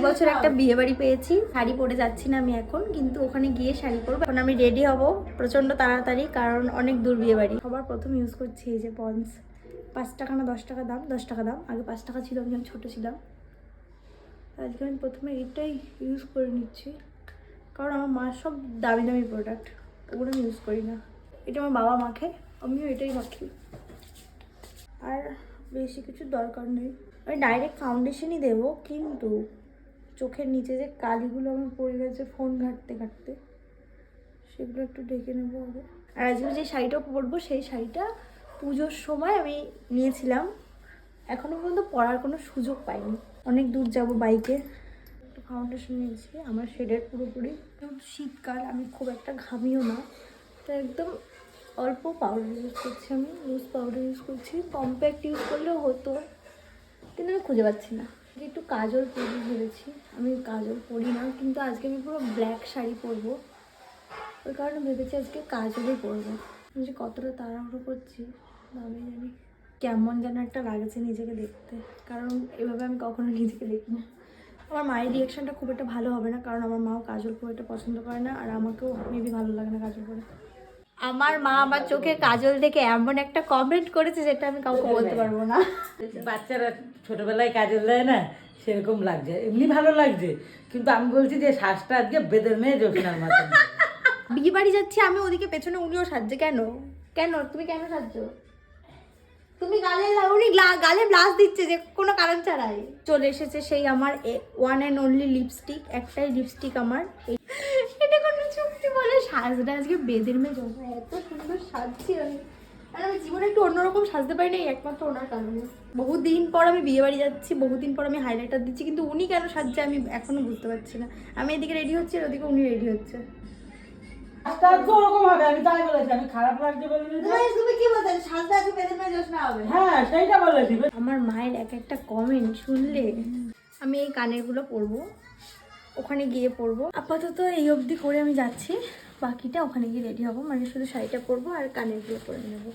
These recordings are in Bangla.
বছর একটা বিয়ে বাড়ি পেয়েছি, শাড়ি পরে যাচ্ছি না আমি এখন, কিন্তু ওখানে গিয়ে শাড়ি পরবো। এখন আমি রেডি হব প্রচন্ড তাড়াতাড়ি, কারণ অনেক দূর বিয়ে বাড়ি। সবার প্রথম ইউজ করছি এই যে পন্স, 5 টাকা না 10 টাকা দাম, 10 টাকা দাম। আগে 5 টাকা ছিল, আমি যখন ছোটো ছিলাম। আজকে আমি প্রথমে এটাই ইউজ করে নিচ্ছি, কারণ আমার মার সব দামি দামি প্রোডাক্ট, ওগুলো আমি ইউজ করি না। এটা আমার বাবা মাখে, আমিও এটাই মাখি, আর বেশি কিছু দরকার নেই। আমি ডাইরেক্ট ফাউন্ডেশনই দেবো, কিন্তু চোখের নিচে যে কালিগুলো আমার পড়ে গেছে ফোন ঘাঁটতে ঘাঁটতে, সেগুলো একটু ঢেকে নেবো আগে। আর আজকে যে শাড়িটা পরবো সেই শাড়িটা পুজোর সময় আমি নিয়েছিলাম, এখনও পর্যন্ত পরার কোনো সুযোগ পাইনি। অনেক দূর যাব বাইকে। একটু ফাউন্ডেশন নিয়েছি আমার শেডের পুরোপুরি, শীতকাল, আমি খুব একটা ঘামিও না, তো একদম অল্প পাউডার ইউজ করছি। আমি লুজ পাউডার ইউজ করছি, কম্প্যাক্ট ইউজ করলেও হতো, কিন্তু আমি খুঁজে পাচ্ছি না। একটু কাজল পরি ভেবেছি, আমি কাজল পরি না, কিন্তু আজকে আমি পুরো ব্ল্যাক শাড়ি পরবো, ওই কারণে ভেবেছি আজকে কাজলই পরবো। আমি যে কতটা তাড়াহুড়ো করছি আমি জানি, কেমন যেন একটা লাগছে নিজেকে দেখতে, কারণ এভাবে আমি কখনো নিজেকে দেখি না। আমার মায়ের রিয়াকশানটা খুব একটা ভালো হবে না, কারণ আমার মাও কাজল পরে এটা পছন্দ করে না, আর আমাকেও মেবি ভালো লাগে না কাজল পরে। আমার মা আমার চোখে কাজল দেখে এমন একটা কমেন্ট করেছে যেটা আমি কাউকে বলতে পারবো না। বাচ্চারা ছোটবেলায় কাজল দেয় না, সেরকম লাগছে, এমনি ভালো লাগছে, কিন্তু আমি বলছি যে শ্বাসটা আজকে বেদের মেয়ে জোসনার মতো। বিয়ে বাড়ি যাচ্ছি আমি, ওদিকে পেছনে উনিও সাজছে। কেন কেন তুমি কেন সাজছো? তুমি উনি গালে ব্লাশ দিচ্ছে যে কোনো কারণ ছাড়াই। চলে এসেছে সেই আমার ওয়ান অ্যান্ড অনলি লিপস্টিক, একটাই লিপস্টিক আমার। এটা কোনো চুক্তি বলে সাজটা আজকে বেদের মেয়ে জন্য এত সুন্দর সাজছি আমি, আর আমি জীবনে একটু অন্যরকম সাজতে পারি না, একমাত্র ওনার কারণে। বহুদিন পর আমি বিয়ে বাড়ি যাচ্ছি, বহুদিন পর আমি হাইলাইটার দিচ্ছি, কিন্তু উনি কেন সাজছে আমি এখনো বুঝতে পারছি না। আমি এদিকে রেডি হচ্ছি আর ওদিকে উনি রেডি হচ্ছে। ওরকম হবে, আমি তাই বলেছি, আমি খারাপ লাগছে বলে তুমি কি বলতে সাজটা আজকে বেদের মেয়ে জোসনা হবে? হ্যাঁ সেইটা বলেছি। আমার মায়ের এক একটা কমেন্ট শুনলে। আমি এই কানেরগুলো পরবো, ওখানে গিয়ে পরবো। আপাতত এই অবধি করে আমি যাচ্ছি, বাকিটা ওখানে গিয়ে রেডি হবো, মানে শুধু শাড়িটা পরবো আর কানেরগুলো পরে নেবো।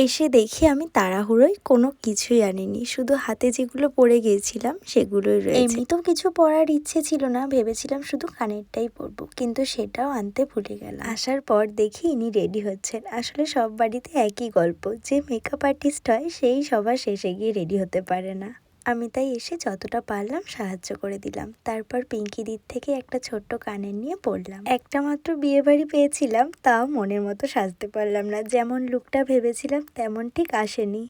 এসে দেখি আমি তাড়াহুড়োয় কোনো কিছুই আনিনি, শুধু হাতে যেগুলো পরে গিয়েছিলাম সেগুলোই রয়েছে। এমনিতেও কিছু পরার ইচ্ছে ছিল না, ভেবেছিলাম শুধু কানেরটাই পরবো, কিন্তু সেটাও আনতে ভুলে গেলাম। আসার পর দেখি ইনি রেডি হচ্ছেন। আসলে সব বাড়িতে একই গল্প, যে মেকআপ আর্টিস্ট হয় সেই সবার শেষে গিয়ে রেডি হতে পারে না। আমি তাই এসে যতটা পারলাম সাহায্য করে দিলাম। তারপর পিঙ্কি দির থেকে একটা ছোট্ট কানের নিয়ে পরলাম। একটা মাত্র বিয়ে বাড়ি পেয়েছিলাম, তাও মনের মতো সাজতে পারলাম না, যেমন লুকটা ভেবেছিলাম তেমন ঠিক আসেনি।